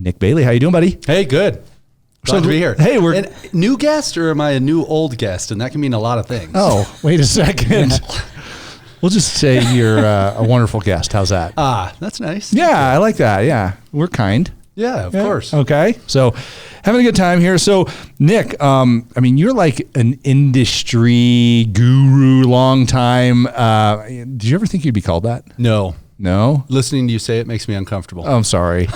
Nick Bailey. How you doing, buddy? Hey, good. Glad to be here. Hey, we're new guest, or am I a new old guest? And that can mean a lot of things. Oh, wait a second. We'll just say you're a wonderful guest. How's that? That's nice. Yeah, I like that. Yeah, we're kind. Yeah, of course. Okay, so having a good time here. So, Nick, I mean, you're like an industry guru, long time. Did you ever think you'd be called that? No. Listening to you say it makes me uncomfortable. Oh, I'm sorry.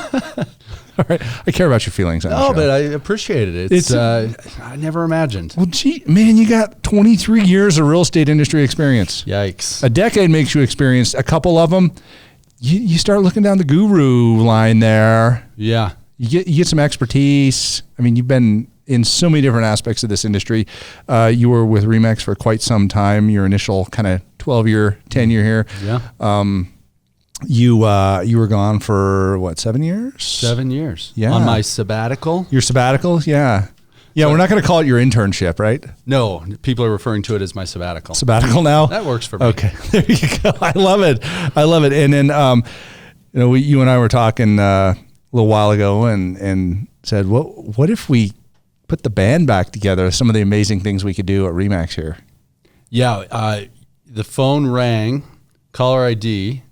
All right, I care about your feelings on the show. But I appreciate it. It's I never imagined. Well, gee, man, you got 23 years of real estate industry experience. Yikes. A decade makes you experienced. A couple of them, you start looking down the guru line there. Yeah. You get some expertise. I mean, you've been in so many different aspects of this industry. You were with RE/MAX for quite some time. Your initial kind of 12-year tenure here. Yeah. You were gone for what, 7 years? 7 years. Yeah. On my sabbatical. Your sabbatical? Yeah. Yeah, we're not going to call it your internship, right? No, people are referring to it as my sabbatical. Sabbatical now? That works for me. Okay, there you go. I love it. And then, you and I were talking a little while ago and said, what if we put the band back together? Some of the amazing things we could do at RE/MAX here. Yeah, the phone rang, caller ID,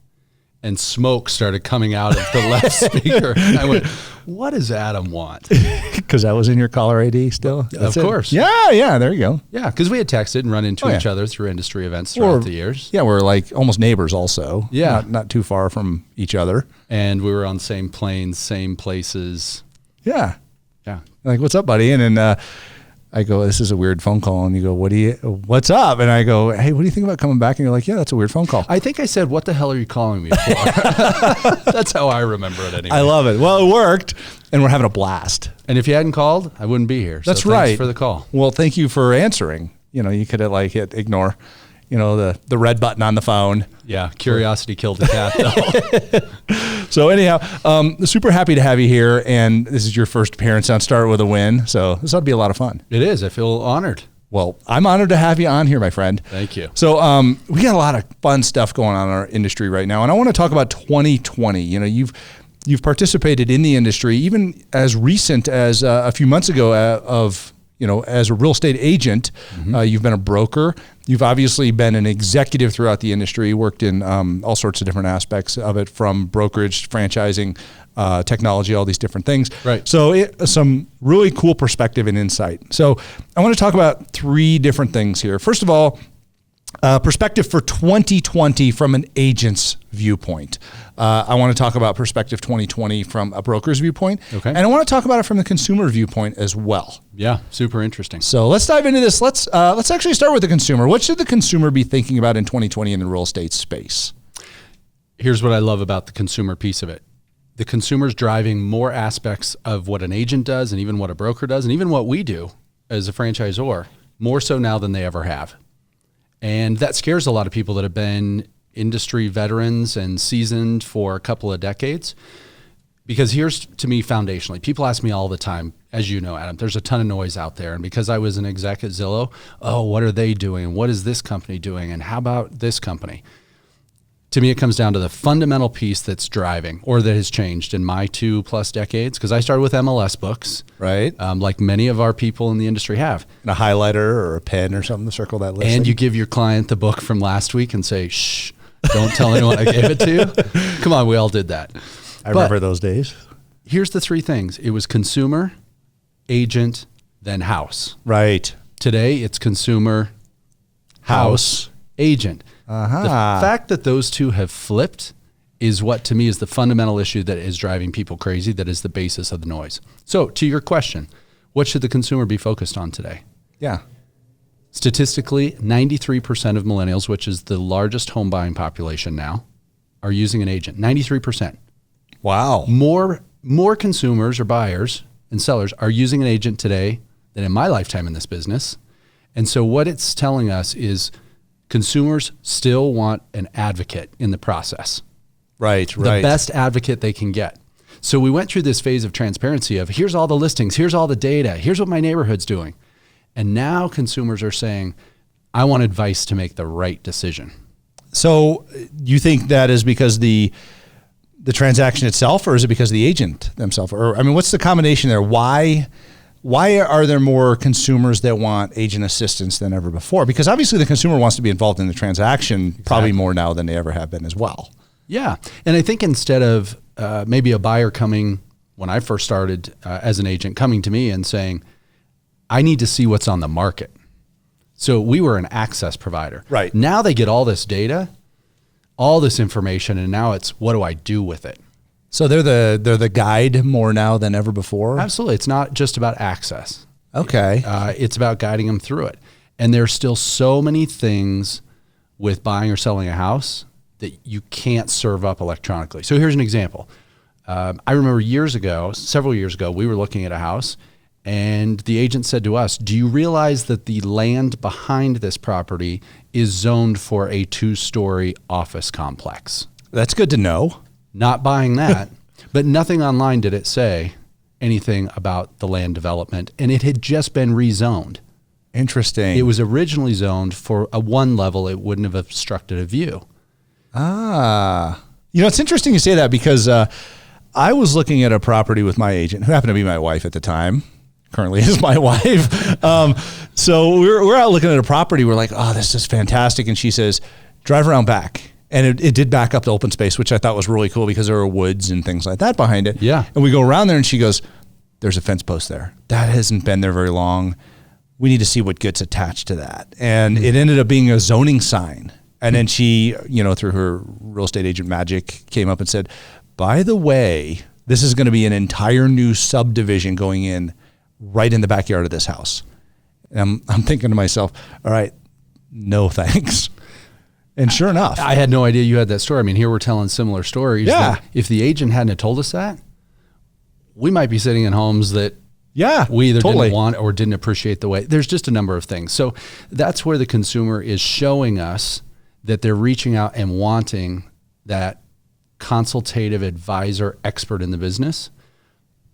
and smoke started coming out of the left speaker. I went, what does Adam want? Because that was in your caller ID still? Of course. Yeah, there you go. Yeah, because we had texted and run into each other through industry events throughout the years. Yeah, we're like almost neighbors also. Yeah. Not too far from each other. And we were on the same planes, same places. Yeah. Yeah. Like, what's up, buddy? And then I go, this is a weird phone call. And you go, what's up? And I go, hey, what do you think about coming back? And you're like, yeah, that's a weird phone call. I think I said, what the hell are you calling me for? That's how I remember it anyway. I love it. Well, it worked, and we're having a blast. And if you hadn't called, I wouldn't be here. That's so right. Thanks for the call. Well, thank you for answering. You could have hit ignore, the red button on the phone. Yeah, curiosity killed the cat, though. So anyhow, super happy to have you here, and this is your first appearance on Start With a Win, so this ought to be a lot of fun. It is. I feel honored. Well, I'm honored to have you on here, my friend. Thank you. So we got a lot of fun stuff going on in our industry right now, and I want to talk about 2020. You've participated in the industry even as recent as a few months ago as a real estate agent. Mm-hmm. You've been a broker. You've obviously been an executive throughout the industry, worked in all sorts of different aspects of it, from brokerage, franchising, technology, all these different things. Right. So some really cool perspective and insight. So I want to talk about three different things here. First of all, perspective for 2020 from an agent's viewpoint. I want to talk about perspective 2020 from a broker's viewpoint. Okay. And I want to talk about it from the consumer viewpoint as well. Yeah, super interesting. So let's dive into this. Let's actually start with the consumer. What should the consumer be thinking about in 2020 in the real estate space? Here's what I love about the consumer piece of it. The consumer's driving more aspects of what an agent does, and even what a broker does, and even what we do as a franchisor, more so now than they ever have. And that scares a lot of people that have been industry veterans and seasoned for a couple of decades. Because here's, to me, foundationally, people ask me all the time, as you know, Adam, there's a ton of noise out there. And because I was an exec at Zillow, what are they doing? What is this company doing? And how about this company? To me, it comes down to the fundamental piece that's driving, or that has changed in my 2+ decades. Because I started with MLS books, right? Like many of our people in the industry have. And a highlighter or a pen or something to circle that list. And you give your client the book from last week and say, shh, don't tell anyone I gave it to you. Come on, we all did that. I remember those days. Here's the three things. It was consumer, agent, then house. Right. Today, it's consumer, house, agent. Uh-huh. The fact that those two have flipped is what, to me, is the fundamental issue that is driving people crazy, that is the basis of the noise. So, to your question, what should the consumer be focused on today? Yeah. Statistically, 93% of millennials, which is the largest home buying population now, are using an agent. 93%. Wow. More consumers or buyers and sellers are using an agent today than in my lifetime in this business. And so what it's telling us is consumers still want an advocate in the process. Right. The best advocate they can get. So we went through this phase of transparency of here's all the listings, here's all the data, here's what my neighborhood's doing. And now consumers are saying, I want advice to make the right decision. So you think that is because the the transaction itself, or is it because of the agent themselves? Or, I mean, what's the combination there? Why are there more consumers that want agent assistance than ever before? Because obviously the consumer wants to be involved in the transaction probably more now than they ever have been as well. Yeah. And I think instead of maybe a buyer coming, when I first started as an agent, coming to me and saying, I need to see what's on the market. So we were an access provider. Right. Now they get all this data, all this information, and now it's, what do I do with it? So they're the guide more now than ever before? Absolutely. It's not just about access. Okay. It's about guiding them through it. And there's still so many things with buying or selling a house that you can't serve up electronically. So here's an example. I remember several years ago, we were looking at a house and the agent said to us, do you realize that the land behind this property is zoned for a 2-story office complex? That's good to know. Not buying that, but nothing online did it say anything about the land development, and it had just been rezoned. Interesting. It was originally zoned for a 1 level. It wouldn't have obstructed a view. It's interesting you say that because I was looking at a property with my agent, who happened to be my wife at the time, currently is my wife. So we're out looking at a property. We're like, oh, this is fantastic. And she says, drive around back. And it did back up to open space, which I thought was really cool because there were woods and things like that behind it. Yeah. And we go around there and she goes, there's a fence post there. That hasn't been there very long. We need to see what gets attached to that. And it ended up being a zoning sign. And then she, through her real estate agent magic, came up and said, by the way, this is going to be an entire new subdivision going in right in the backyard of this house. And I'm thinking to myself, all right, no thanks. And sure enough. I had no idea you had that story. I mean, here we're telling similar stories. Yeah. If the agent hadn't have told us that, we might be sitting in homes that we either didn't want or didn't appreciate the way. There's just a number of things. So that's where the consumer is showing us that they're reaching out and wanting that consultative advisor expert in the business.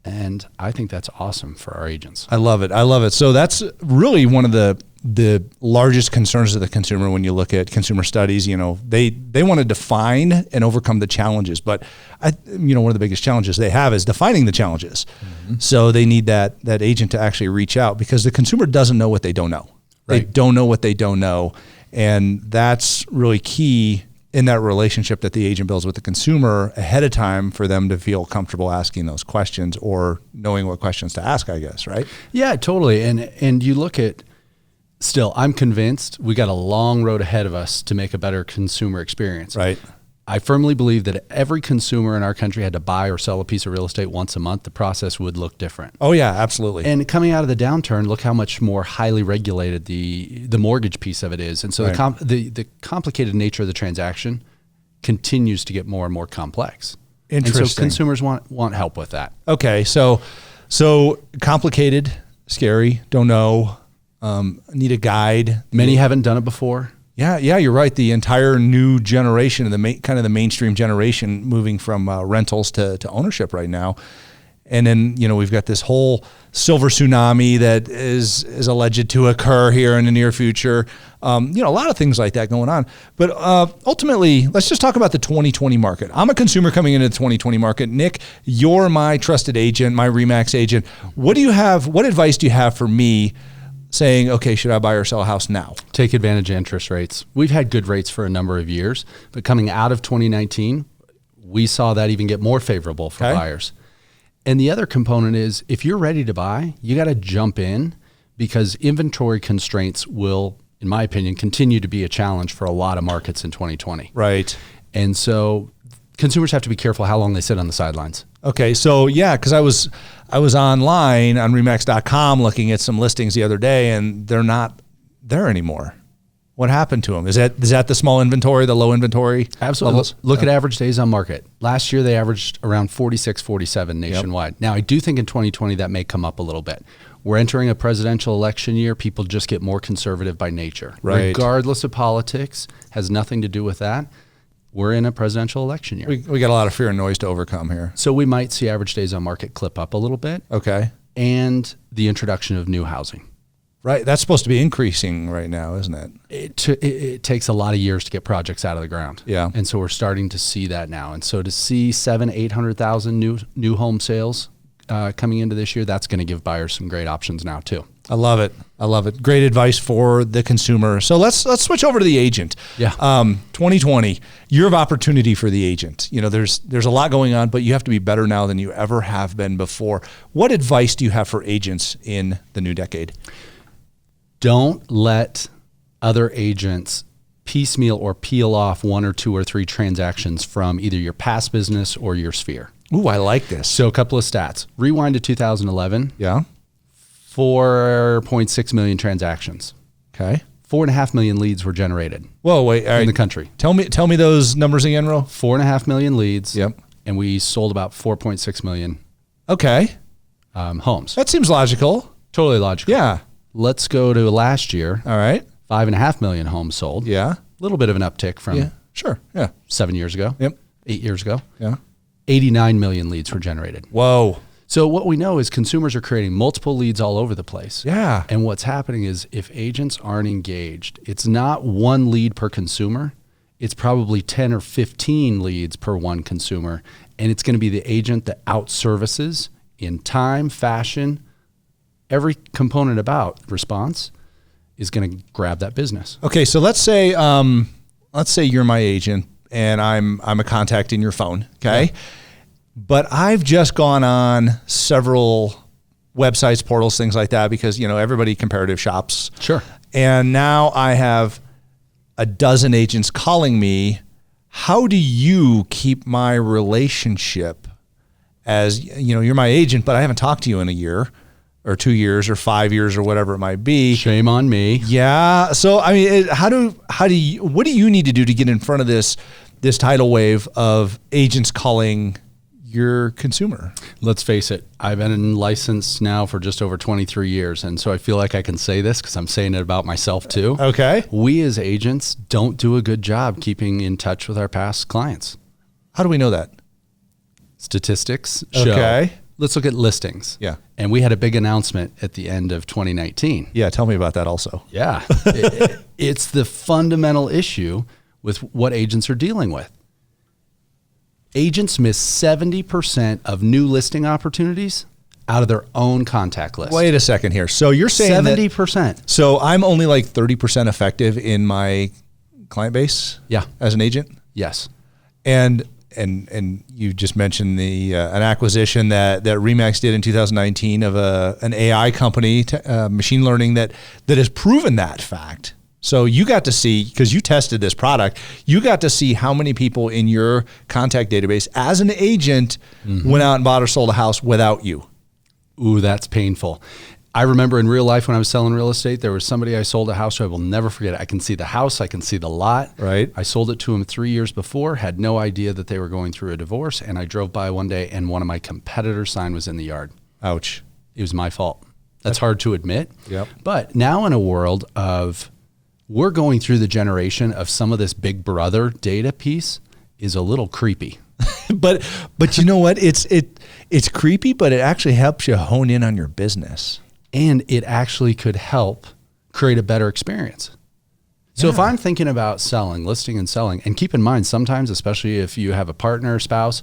And I think that's awesome for our agents. I love it. So that's really one of the largest concerns of the consumer when you look at consumer studies. They want to define and overcome the challenges, but one of the biggest challenges they have is defining the challenges. Mm-hmm. So they need that agent to actually reach out because the consumer doesn't know what they don't know. Right. They don't know what they don't know. And that's really key in that relationship that the agent builds with the consumer ahead of time for them to feel comfortable asking those questions or knowing what questions to ask, I guess, right? Yeah, totally. And you look at, still, I'm convinced we got a long road ahead of us to make a better consumer experience. Right. I firmly believe that if every consumer in our country had to buy or sell a piece of real estate once a month, the process would look different. Oh yeah, absolutely. And coming out of the downturn, look how much more highly regulated the mortgage piece of it is. And so the complicated nature of the transaction continues to get more and more complex. Interesting. And so consumers want help with that. Okay, so complicated, scary, don't know, need a guide. Many haven't done it before. Yeah, you're right. The entire new generation, the mainstream generation, moving from rentals to ownership right now, and then we've got this whole silver tsunami that is alleged to occur here in the near future. A lot of things like that going on. But ultimately, let's just talk about the 2020 market. I'm a consumer coming into the 2020 market. Nick, you're my trusted agent, my RE/MAX agent. What advice do you have for me? Saying, okay, should I buy or sell a house now? Take advantage of interest rates. We've had good rates for a number of years, but coming out of 2019, we saw that even get more favorable for buyers. And the other component is if you're ready to buy, you got to jump in because inventory constraints will, in my opinion, continue to be a challenge for a lot of markets in 2020. Right. And so consumers have to be careful how long they sit on the sidelines. Okay, so yeah, because I was online on RE/MAX.com looking at some listings the other day, and they're not there anymore. What happened to them? Is that the small inventory, the low inventory? Absolutely. Levels? Look at average days on market. Last year, they averaged around 46, 47 nationwide. Yep. Now, I do think in 2020 that may come up a little bit. We're entering a presidential election year. People just get more conservative by nature. Right. Regardless of politics, has nothing to do with that. We're in a presidential election year. We got a lot of fear and noise to overcome here. So we might see average days on market clip up a little bit. Okay. And the introduction of new housing. Right. That's supposed to be increasing right now, isn't it? It takes a lot of years to get projects out of the ground. Yeah. And so we're starting to see that now. And so to see 800,000 new home sales coming into this year, that's going to give buyers some great options now too. I love it. I love it. Great advice for the consumer. So let's switch over to the agent. Yeah. 2020, year of opportunity for the agent. You know, there's a lot going on, but you have to be better now than you ever have been before. What advice do you have for agents in the new decade? Don't let other agents piecemeal or peel off 1 or 2 or 3 transactions from either your past business or your sphere. Ooh, I like this. So a couple of stats. Rewind to 2011. Yeah. 4.6 million transactions. Okay. 4.5 million leads were generated. Whoa, wait. All right. In the country. Tell me those numbers again, Ro. 4.5 million leads. Yep. And we sold about 4.6 million Okay. homes. That seems logical. Totally logical. Yeah. Let's go to last year. All right. 5.5 million homes sold. Yeah. A little bit of an uptick from Yeah. Sure. Yeah. 7 years ago. Yep. 8 years ago. Yeah. 89 million leads were generated. Whoa. So what we know is consumers are creating multiple leads all over the place. Yeah. And what's happening is if agents aren't engaged, it's not one lead per consumer. It's probably 10 or 15 leads per one consumer. And it's going to be the agent that outservices in time, fashion, every component about response is going to grab that business. Okay. So let's say you're my agent and I'm a contact in your phone. Okay. Yeah. But I've just gone on several websites, portals, things like that, because, you know, everybody comparative shops. Sure. And now I have a dozen agents calling me. How do you keep my relationship as, you know, you're my agent, but I haven't talked to you in a year or 2 years or 5 years or whatever it might be. Shame on me. Yeah. So, I mean, what do you need to do to get in front of this tidal wave of agents calling your consumer? Let's face it, I've been licensed now for just over 23 years. And so I feel like I can say this because I'm saying it about myself too. Okay. We as agents don't do a good job keeping in touch with our past clients. How do we know that? Statistics show. Okay. Let's look at listings. Yeah. And we had a big announcement at the end of 2019. Yeah. Tell me about that also. Yeah. It's the fundamental issue with what agents are dealing with. Agents miss 70% of new listing opportunities out of their own contact list. Wait a second here. So you're saying 70%. So I'm only like 30% effective in my client base? Yeah. As an agent? Yes. And you just mentioned an acquisition that Remax did in 2019 of an AI company, machine learning that has proven that fact. So you got to see, because you tested this product, you got to see how many people in your contact database as an agent went out and bought or sold a house without you. Ooh, that's painful. I remember in real life when I was selling real estate, there was somebody I sold a house to. I will never forget it. I can see the house. I can see the lot. Right. I sold it to him 3 years before, had no idea that they were going through a divorce. And I drove by one day and one of my competitors' sign was in the yard. Ouch. It was my fault. That's hard to admit. Yep. But now in a world of, we're going through the generation of some of this big brother data piece is a little creepy. but you know what? It's creepy, but it actually helps you hone in on your business. And it actually could help create a better experience. So if I'm thinking about selling, listing and selling, and keep in mind, sometimes, especially if you have a partner or spouse,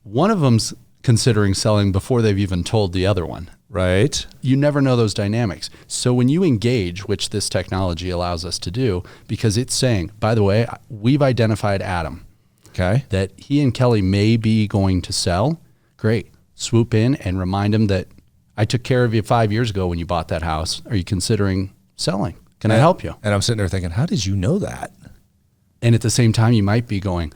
one of them's considering selling before they've even told the other one. Right. You never know those dynamics. So when you engage, which this technology allows us to do, because it's saying, by the way, we've identified Adam. Okay. That he and Kelly may be going to sell. Great. Swoop in and remind him that I took care of you 5 years ago when you bought that house. Are you considering selling? Can I help you? And I'm sitting there thinking, how did you know that? And at the same time, you might be going,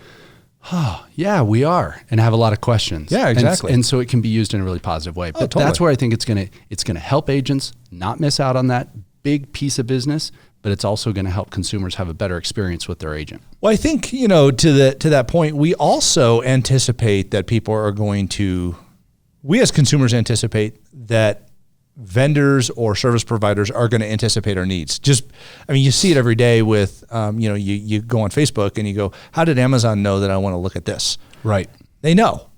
oh, yeah, we are, and have a lot of questions. Yeah, exactly. And so it can be used in a really positive way. But totally. That's where I think it's gonna help agents not miss out on that big piece of business, but it's also going to help consumers have a better experience with their agent. Well, I think, to that point, we also anticipate that people are going to, we as consumers anticipate that vendors or service providers are going to anticipate our needs. You see it every day with, you go on Facebook and you go, how did Amazon know that I want to look at this? Right. They know.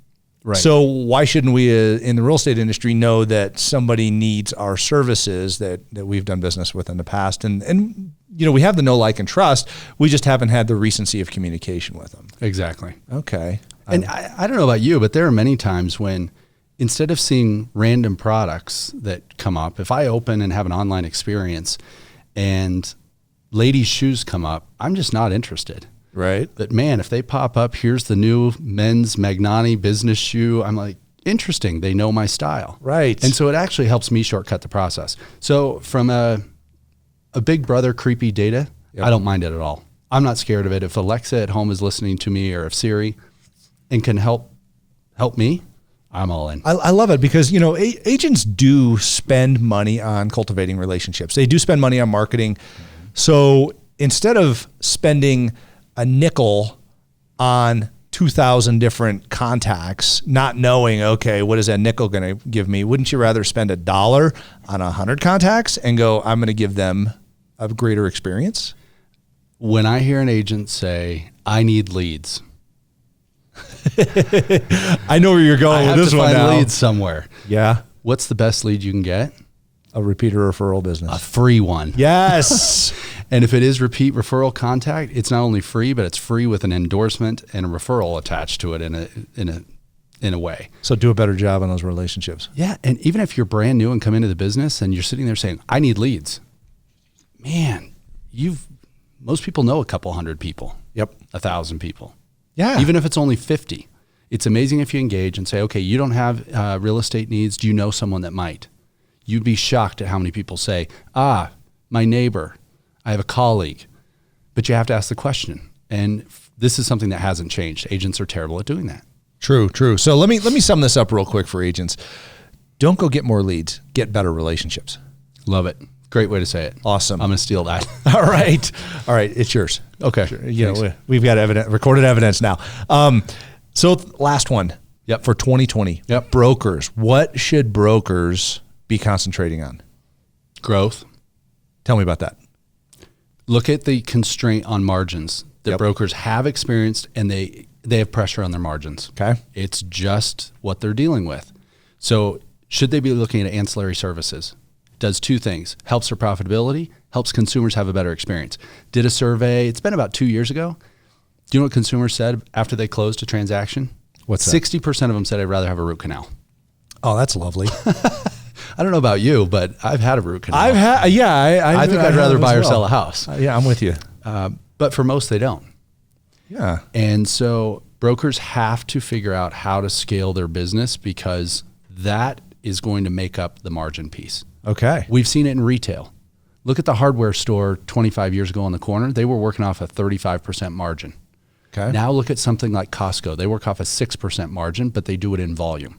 Right. So why shouldn't we in the real estate industry know that somebody needs our services that we've done business with in the past? And we have the know, like, and trust. We just haven't had the recency of communication with them. Exactly. Okay. And I don't know about you, but there are many times when instead of seeing random products that come up, if I open and have an online experience and ladies' shoes come up, I'm just not interested. Right. But man, if they pop up, here's the new men's Magnani business shoe. I'm like, interesting. They know my style. Right. And so it actually helps me shortcut the process. So from a big brother creepy data, I don't mind it at all. I'm not scared of it. If Alexa at home is listening to me, or if Siri and can help me, I'm all in. I love it because, agents do spend money on cultivating relationships. They do spend money on marketing. So instead of spending a nickel on 2,000 different contacts, not knowing, okay, what is that nickel going to give me? Wouldn't you rather spend $1 on 100 contacts and go, I'm going to give them a greater experience? When I hear an agent say, I need leads, I know where you're going with this one now. I have to find leads somewhere. Yeah. What's the best lead you can get? A repeater referral business. A free one. Yes. And if it is repeat referral contact, it's not only free, but it's free with an endorsement and a referral attached to it in a way. So do a better job on those relationships. Yeah. And even if you're brand new and come into the business and you're sitting there saying, I need leads, man, most people know a couple hundred people. Yep. 1,000 people. Yeah. Even if it's only 50. It's amazing if you engage and say, okay, you don't have real estate needs. Do you know someone that might? You'd be shocked at how many people say, my neighbor, I have a colleague. But you have to ask the question. And this is something that hasn't changed. Agents are terrible at doing that. True. So let me sum this up real quick for agents. Don't go get more leads. Get better relationships. Love it. Great way to say it. Awesome. I'm going to steal that. All right. It's yours. Okay. Sure. We've got recorded evidence now. So last one. Yep. For 2020. Yep. Brokers. What should brokers be concentrating on? Growth. Tell me about that. Look at the constraint on margins that brokers have experienced, and they have pressure on their margins. Okay. It's just what they're dealing with. So should they be looking at ancillary services? Does two things: helps their profitability, helps consumers have a better experience. Did a survey, it's been about 2 years ago. Do you know what consumers said after they closed a transaction? What's that? 60% of them said, I'd rather have a root canal. Oh, that's lovely. I don't know about you, but I've had a root canal. I think I'd rather buy or sell a house. Yeah, I'm with you. But for most, they don't. Yeah. And so brokers have to figure out how to scale their business, because that is going to make up the margin piece. Okay. We've seen it in retail. Look at the hardware store 25 years ago on the corner. They were working off a 35% margin. Okay. Now look at something like Costco. They work off a 6% margin, but they do it in volume.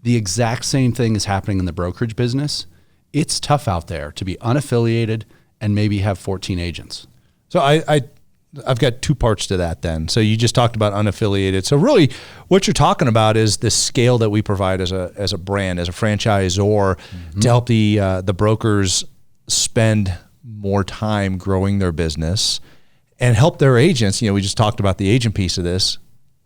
The exact same thing is happening in the brokerage business. It's tough out there to be unaffiliated and maybe have 14 agents. So I've got two parts to that then. So you just talked about unaffiliated. So really what you're talking about is the scale that we provide as a brand, as a franchisor, to help the brokers spend more time growing their business and help their agents. We just talked about the agent piece of this,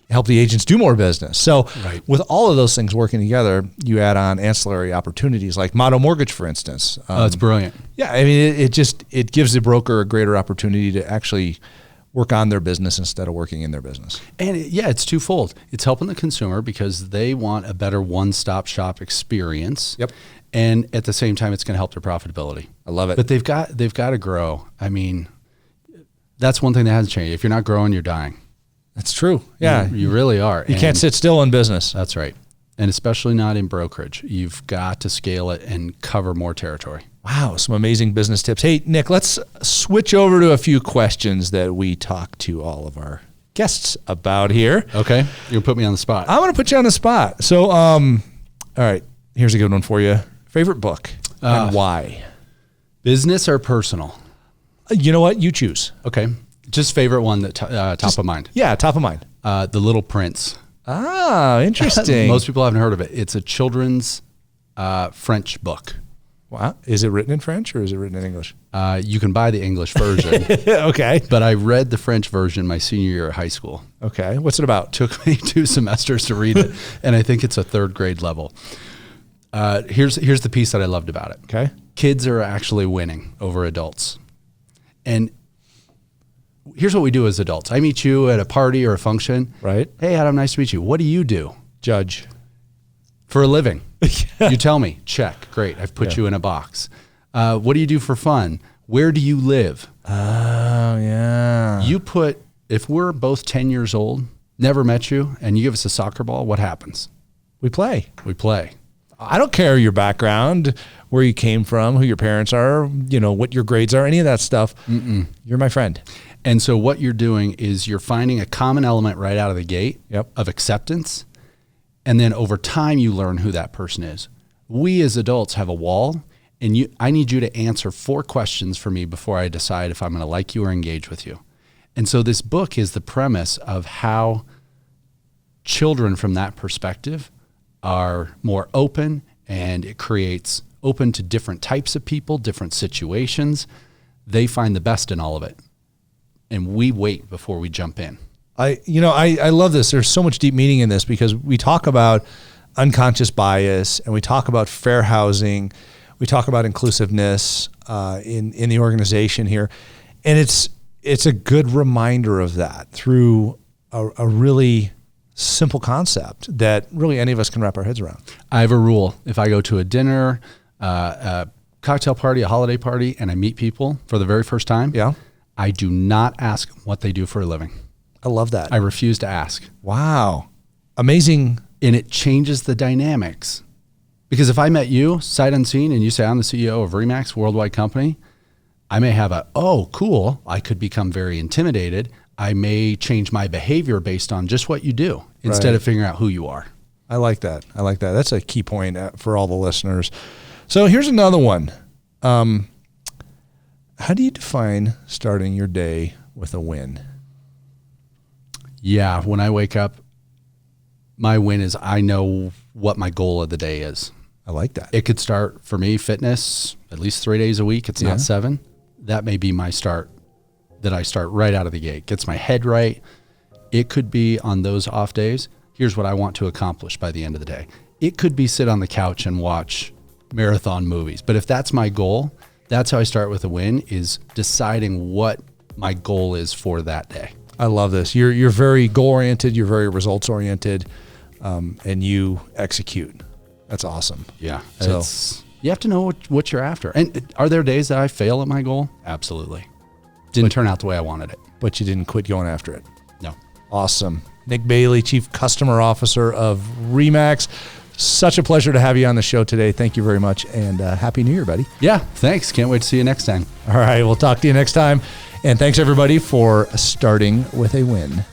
help the agents do more business. So with all of those things working together, you add on ancillary opportunities like Motto Mortgage, for instance. That's brilliant. Yeah. I mean, it gives the broker a greater opportunity to actually work on their business instead of working in their business. And it's twofold. It's helping the consumer because they want a better one-stop shop experience. Yep. And at the same time, it's going to help their profitability. I love it. But they've got to grow. I mean, that's one thing that hasn't changed. If you're not growing, you're dying. That's true. Yeah. You really are. You can't sit still in business. That's right. And especially not in brokerage. You've got to scale it and cover more territory. Wow, some amazing business tips. Hey, Nick, let's switch over to a few questions that we talk to all of our guests about here. Okay. You'll put me on the spot. I want to put you on the spot. So, all right, here's a good one for you. Favorite book and why? Business or personal? You know what? You choose. Okay. Just favorite one that top of mind. Yeah, top of mind. The Little Prince. Ah, interesting. Most people haven't heard of it. It's a children's French book. Wow. Is it written in French or is it written in English? You can buy the English version. Okay. But I read the French version my senior year of high school. Okay. What's it about? Took me 2 semesters to read it, and I think it's a 3rd grade level. Here's the piece that I loved about it. Okay. Kids are actually winning over adults. And here's what we do as adults. I meet you at a party or a function. Right. Hey, Adam, nice to meet you. What do you do? Judge. For a living. You tell me. Check. Great. I've put you in a box. What do you do for fun? Where do you live? Oh, yeah. If we're both 10 years old, never met you, and you give us a soccer ball, what happens? We play. We play. I don't care your background, where you came from, who your parents are, what your grades are, any of that stuff. Mm-mm. You're my friend. And so what you're doing is you're finding a common element right out of the gate of acceptance. And then over time, you learn who that person is. We as adults have a wall, and I need you to answer 4 questions for me before I decide if I'm going to like you or engage with you. And so this book is the premise of how children from that perspective are more open, and it creates open to different types of people, different situations. They find the best in all of it. And we wait before we jump in. I love this. There's so much deep meaning in this because we talk about unconscious bias and we talk about fair housing. We talk about inclusiveness in the organization here. And it's a good reminder of that through a really simple concept that really any of us can wrap our heads around. I have a rule. If I go to a dinner, a cocktail party, a holiday party, and I meet people for the very first time, I do not ask what they do for a living. I love that. I refuse to ask. Wow. Amazing. And it changes the dynamics. Because if I met you sight unseen and you say, I'm the CEO of Remax, worldwide company, I may have cool. I could become very intimidated. I may change my behavior based on just what you do instead of figuring out who you are. I like that. That's a key point for all the listeners. So here's another one. How do you define starting your day with a win? Yeah, when I wake up, my win is I know what my goal of the day is. I like that. It could start for me, fitness, at least 3 days a week. It's not 7. That may be my start, that I start right out of the gate. Gets my head right. It could be on those off days, here's what I want to accomplish by the end of the day. It could be sit on the couch and watch marathon movies. But if that's my goal, that's how I start with a win, is deciding what my goal is for that day. I love this. You're very goal-oriented. You're very results-oriented, and you execute. That's awesome. Yeah. So you have to know what you're after. And are there days that I fail at my goal? Absolutely. Didn't turn out the way I wanted it. But you didn't quit going after it. No. Awesome. Nick Bailey, Chief Customer Officer of Remax. Such a pleasure to have you on the show today. Thank you very much, and Happy New Year, buddy. Yeah, thanks. Can't wait to see you next time. All right, we'll talk to you next time. And thanks, everybody, for starting with a win.